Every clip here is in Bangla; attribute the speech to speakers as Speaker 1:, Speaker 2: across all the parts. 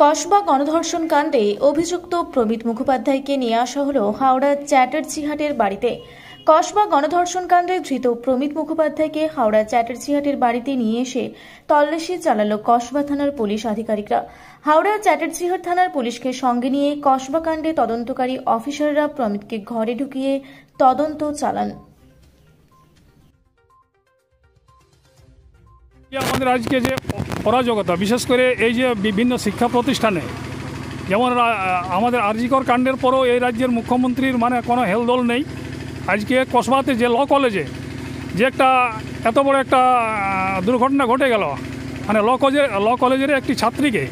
Speaker 1: কসবা গণধর্ষণ কাণ্ডে অভিযুক্ত প্রমিত মুখোপাধ্যায়কে নিয়ে আসা হল হাওড়ার চ্যাটার্জিহাটের বাড়িতে। কসবা গণধর্ষণ কাণ্ডে ধৃত প্রমিত মুখোপাধ্যায়কে হাওড়া চ্যাটার্জিহাটের বাড়িতে নিয়ে এসে তল্লাশি চালালো কসবা থানার পুলিশ আধিকারিকরা। হাওড়া চ্যাটার্জিহাট থানার পুলিশকে সঙ্গে নিয়ে কসবা কাণ্ডে তদন্তকারী অফিসাররা প্রমিতকে ঘরে ঢুকিয়ে তদন্ত চালান।
Speaker 2: আমাদের আজকে যে অরাজকতা, বিশেষ করে এই যে বিভিন্ন শিক্ষা প্রতিষ্ঠানে, যেমন আমাদের আরজিকর কাণ্ডের পরও এই রাজ্যের মুখ্যমন্ত্রীর কোনো হেলদোল নেই। আজকে কসবাতে যে ল কলেজে যে একটা এত বড় একটা দুর্ঘটনা ঘটে গেল, ল কলেজের একটি ছাত্রীকে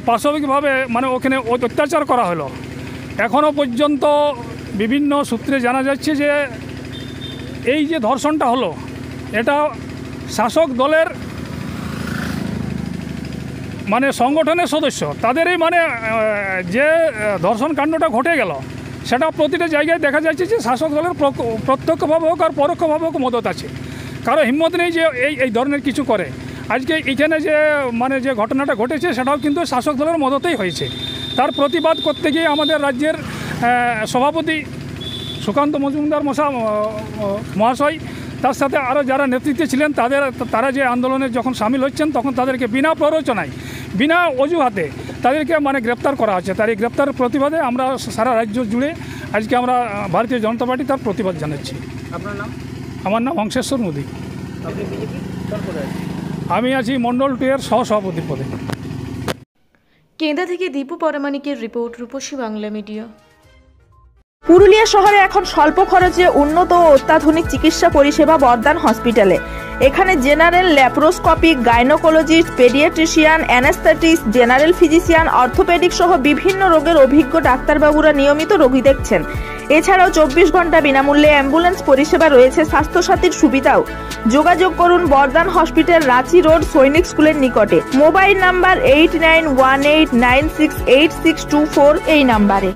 Speaker 2: পাশবিকভাবে ওখানে অত্যাচার করা হলো। এখনও পর্যন্ত বিভিন্ন সূত্রে জানা যাচ্ছে যে এই যে ধর্ষণটা হলো, এটা শাসক দলের সংগঠনের সদস্য তাদেরই যে ধর্ষণ কাণ্ডটা ঘটে গেল, সেটা প্রতিটা জায়গায় দেখা যাচ্ছে যে শাসক দলের প্রত্যক্ষভাবে হোক আর পরোক্ষভাবে হোক মদত আছে। কারো হিম্মত নেই যে এই ধরনের কিছু করে। আজকে এখানে যে যে ঘটনাটা ঘটেছে, সেটাও কিন্তু শাসক দলের মদতেই হয়েছে। তার প্রতিবাদ করতে গিয়ে আমাদের রাজ্যের সভাপতি সুকান্ত মজুমদার মহাশয়, তার সাথে আরও যারা নেতৃত্বে ছিলেন, তারা যে আন্দোলনে যখন সামিল হচ্ছেন, তখন তাদেরকে বিনা প্ররোচনায়, বিনা অজুহাতে তাদেরকে গ্রেপ্তার করা হচ্ছে। তার এই গ্রেপ্তারের প্রতিবাদে আমরা সারা রাজ্য জুড়ে আজকে আমরা ভারতীয় জনতা পার্টি তার প্রতিবাদ জানাচ্ছি।
Speaker 3: আপনার নাম?
Speaker 2: আমার নাম অংশেশ্বর মোদী।
Speaker 3: আপনি বিজেপি কোন পদে আছেন?
Speaker 2: আমি আছি মণ্ডল 2 এর সহসভাপতি পদে।
Speaker 1: কেন্দ্রা থেকে দীপু পরামানিকের রিপোর্ট, রূপসী বাংলা মিডিয়া।
Speaker 4: পুরুলিয়া শহরে এখন স্বল্প খরচে উন্নত ও অত্যাধুনিক চিকিৎসা পরিষেবা বর্দান হসপিটালে। এখানে general, laparoscopic, gynaecologist, paediatrician, anaesthetist, general physician, orthopaedic সহ বিভিন্ন রোগের অভিজ্ঞ ডাক্তারবাবুরা নিয়মিত রোগী দেখছেন। এছাড়াও 24 ঘন্টা বিনামূল্যে অ্যাম্বুলেন্স পরিষেবা রয়েছে, স্বাস্থ্যসাথীর সুবিধাও। যোগাযোগ করুন বর্দান হসপিটাল, রাঁচি রোড, সৈনিক স্কুলের নিকটে। মোবাইল নাম্বার 8918968624 এই নাম্বারে।